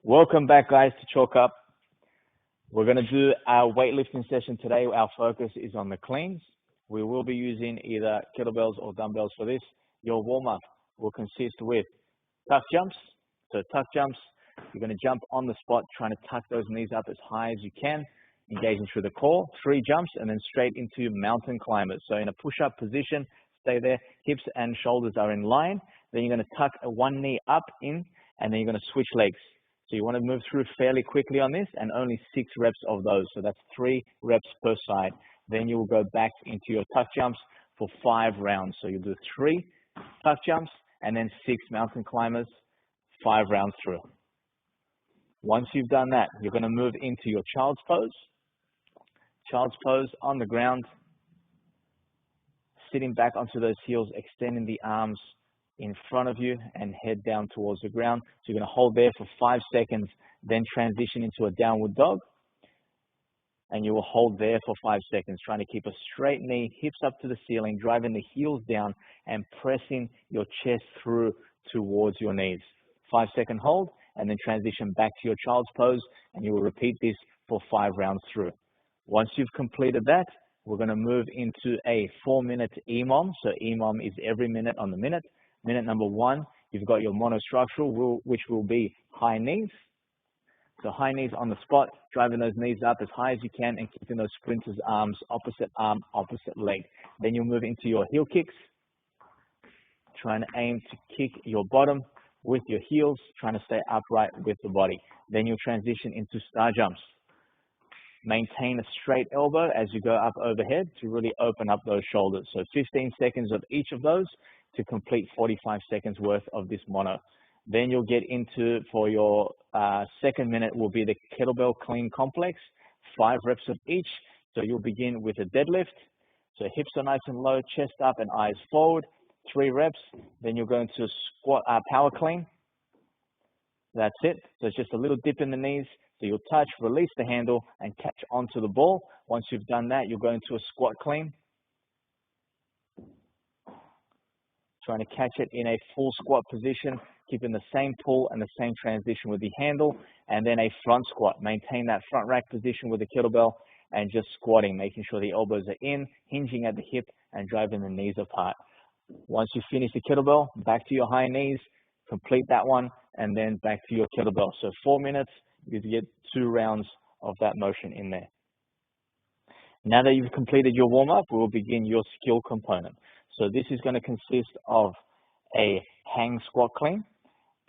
Welcome back, guys, to Chalk Up. We're going to do our weightlifting session today. Our focus is on the cleans. We will be using either kettlebells or dumbbells for this. Your warm-up will consist with tuck jumps. So tuck jumps, you're going to jump on the spot, trying to tuck those knees up as high as you can, engaging through the core. 3 jumps, and then straight into mountain climbers. So in a push-up position, stay there. Hips and shoulders are in line. Then you're going to tuck one knee up in, and then you're going to switch legs. So you want to move through fairly quickly on this, and only 6 reps of those. So that's 3 reps per side. Then you will go back into your tuck jumps for 5 rounds. So you'll do 3 tuck jumps and then 6 mountain climbers, 5 rounds through. Once you've done that, you're going to move into your child's pose. Child's pose on the ground, sitting back onto those heels, extending the arms in front of you and head down towards the ground. So you're going to hold there for 5 seconds, then transition into a downward dog. And you will hold there for 5 seconds, trying to keep a straight knee, hips up to the ceiling, driving the heels down and pressing your chest through towards your knees. 5-second hold, and then transition back to your child's pose, and you will repeat this for 5 rounds through. Once you've completed that, we're going to move into a 4-minute EMOM. So EMOM is every minute on the minute. Minute number 1, you've got your monostructural, which will be high knees. So high knees on the spot, driving those knees up as high as you can and keeping those sprinter's arms, arm, opposite leg. Then you'll move into your heel kicks, trying to aim to kick your bottom with your heels, trying to stay upright with the body. Then you'll transition into star jumps. Maintain a straight elbow as you go up overhead to really open up those shoulders. So 15 seconds of each of those to complete 45 seconds worth of this mono. Then you'll get into, for your second minute, will be the kettlebell clean complex, 5 reps of each. So you'll begin with a deadlift. So hips are nice and low, chest up and eyes forward, 3 reps. Then you'll go into a squat, power clean. That's it. So it's just a little dip in the knees. So you'll touch, release the handle, and catch onto the ball. Once you've done that, you'll go into a squat clean. Trying to catch it in a full squat position, keeping the same pull and the same transition with the handle, and then a front squat. Maintain that front rack position with the kettlebell and just squatting, making sure the elbows are in, hinging at the hip, and driving the knees apart. Once you finish the kettlebell, back to your high knees, complete that one, and then back to your kettlebell. So 4 minutes, you get 2 rounds of that motion in there. Now that you've completed your warm-up, we will begin your skill component. So this is going to consist of a hang squat clean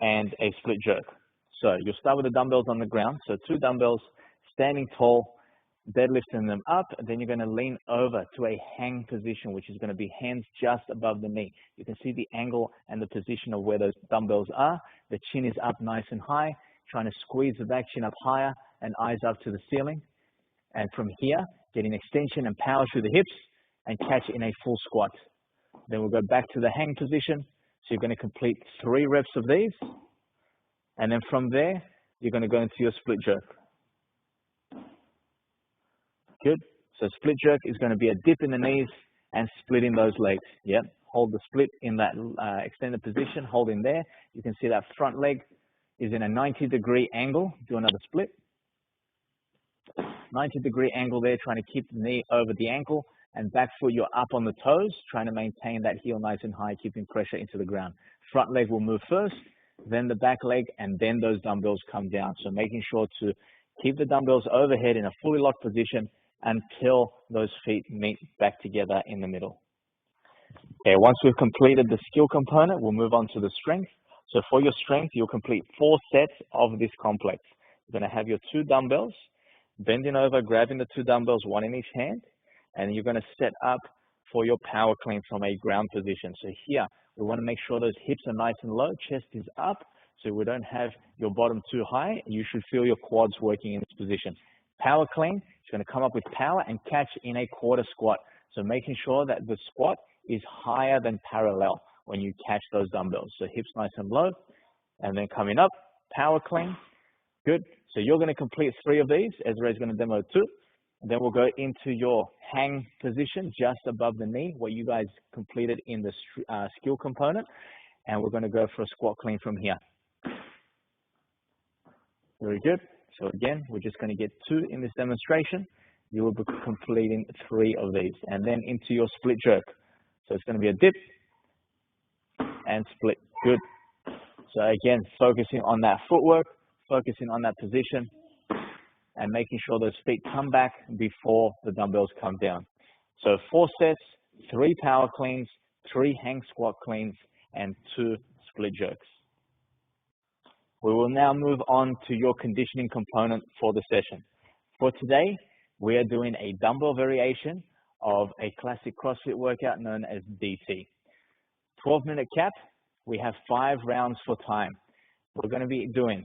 and a split jerk. So you'll start with the dumbbells on the ground. So 2 dumbbells, standing tall, deadlifting them up. Then you're going to lean over to a hang position, which is going to be hands just above the knee. You can see the angle and the position of where those dumbbells are. The chin is up nice and high, trying to squeeze the back chin up higher and eyes up to the ceiling. And from here, getting extension and power through the hips and catch in a full squat. Then we'll go back to the hang position. So you're going to complete 3 reps of these. And then from there, you're going to go into your split jerk. Good. So split jerk is going to be a dip in the knees and splitting those legs. Yep. Hold the split in that extended position. Hold in there. You can see that front leg is in a 90-degree angle. Do another split. 90-degree angle there, trying to keep the knee over the ankle. And back foot, you're up on the toes, trying to maintain that heel nice and high, keeping pressure into the ground. Front leg will move first, then the back leg, and then those dumbbells come down. So making sure to keep the dumbbells overhead in a fully locked position until those feet meet back together in the middle. Okay, once we've completed the skill component, we'll move on to the strength. So for your strength, you'll complete 4 sets of this complex. You're going to have your 2 dumbbells, bending over, grabbing the 2 dumbbells, 1 in each hand. And you're going to set up for your power clean from a ground position. So here, we want to make sure those hips are nice and low, chest is up, so we don't have your bottom too high. You should feel your quads working in this position. Power clean, you're going to come up with power and catch in a quarter squat. So making sure that the squat is higher than parallel when you catch those dumbbells. So hips nice and low, and then coming up, power clean. Good. So you're going to complete 3 of these. Ezra is going to demo 2. Then we'll go into your hang position just above the knee, what you guys completed in the skill component. And we're going to go for a squat clean from here. Very good. So again, we're just going to get 2 in this demonstration. You will be completing 3 of these, and then into your split jerk. So it's going to be a dip and split. Good. So again, focusing on that footwork, focusing on that position, and making sure those feet come back before the dumbbells come down. So 4 sets, 3 power cleans, 3 hang squat cleans, and 2 split jerks. We will now move on to your conditioning component for the session. For today, we are doing a dumbbell variation of a classic CrossFit workout known as DT. 12-minute cap, we have 5 rounds for time. We're going to be doing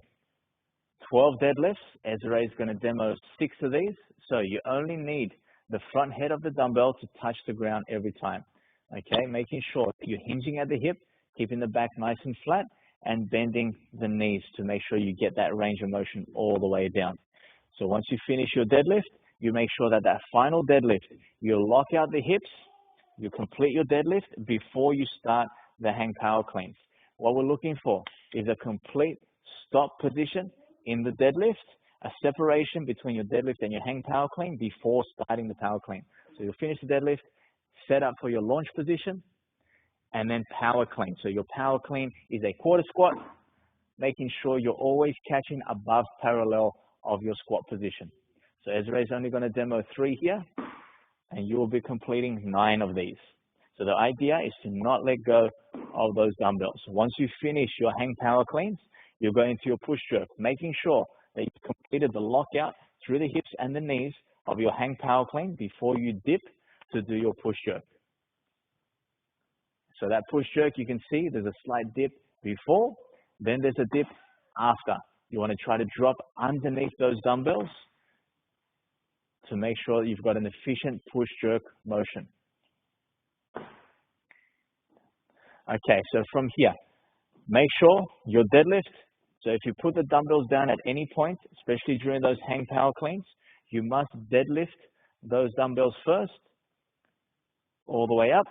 12 deadlifts. Ezra is going to demo 6 of these. So you only need the front head of the dumbbell to touch the ground every time. Okay, making sure that you're hinging at the hip, keeping the back nice and flat, and bending the knees to make sure you get that range of motion all the way down. So once you finish your deadlift, you make sure that that final deadlift, you lock out the hips, you complete your deadlift before you start the hang power cleans. What we're looking for is a complete stop position in the deadlift, a separation between your deadlift and your hang power clean before starting the power clean. So you'll finish the deadlift, set up for your launch position, and then power clean. So your power clean is a quarter squat, making sure you're always catching above parallel of your squat position. So Ezra is only going to demo 3 here, and you will be completing 9 of these. So the idea is to not let go of those dumbbells. Once you finish your hang power cleans, you'll go into your push jerk, making sure that you've completed the lockout through the hips and the knees of your hang power clean before you dip to do your push jerk. So that push jerk, you can see there's a slight dip before, then there's a dip after. You want to try to drop underneath those dumbbells to make sure you've got an efficient push jerk motion. Okay, so from here, make sure your deadlift, so if you put the dumbbells down at any point, especially during those hang power cleans, you must deadlift those dumbbells first, all the way up,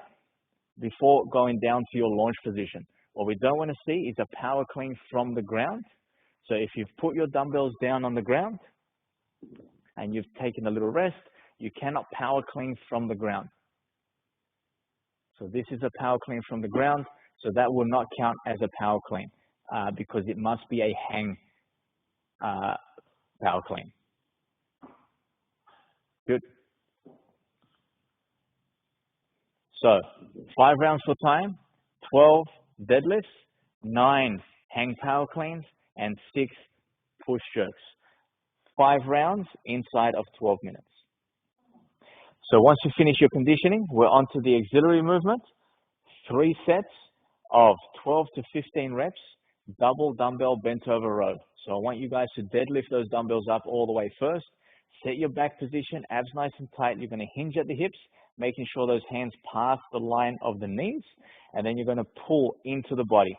before going down to your launch position. What we don't want to see is a power clean from the ground. So if you've put your dumbbells down on the ground and you've taken a little rest, you cannot power clean from the ground. So this is a power clean from the ground, so that will not count as a power clean because it must be a hang power clean. Good. So 5 rounds for time, 12 deadlifts, 9 hang power cleans, and 6 push jerks. 5 rounds inside of 12 minutes. So once you finish your conditioning, we're on to the auxiliary movement. 3 sets of 12 to 15 reps, double dumbbell bent over row. So I want you guys to deadlift those dumbbells up all the way first. Set your back position, abs nice and tight. You're going to hinge at the hips, making sure those hands pass the line of the knees, and then you're going to pull into the body,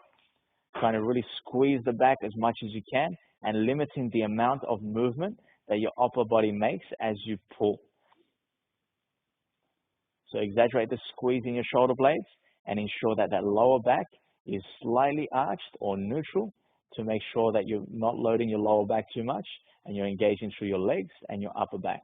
trying to really squeeze the back as much as you can and limiting the amount of movement that your upper body makes as you pull. So exaggerate the squeeze in your shoulder blades and ensure that that lower back is slightly arched or neutral to make sure that you're not loading your lower back too much and you're engaging through your legs and your upper back.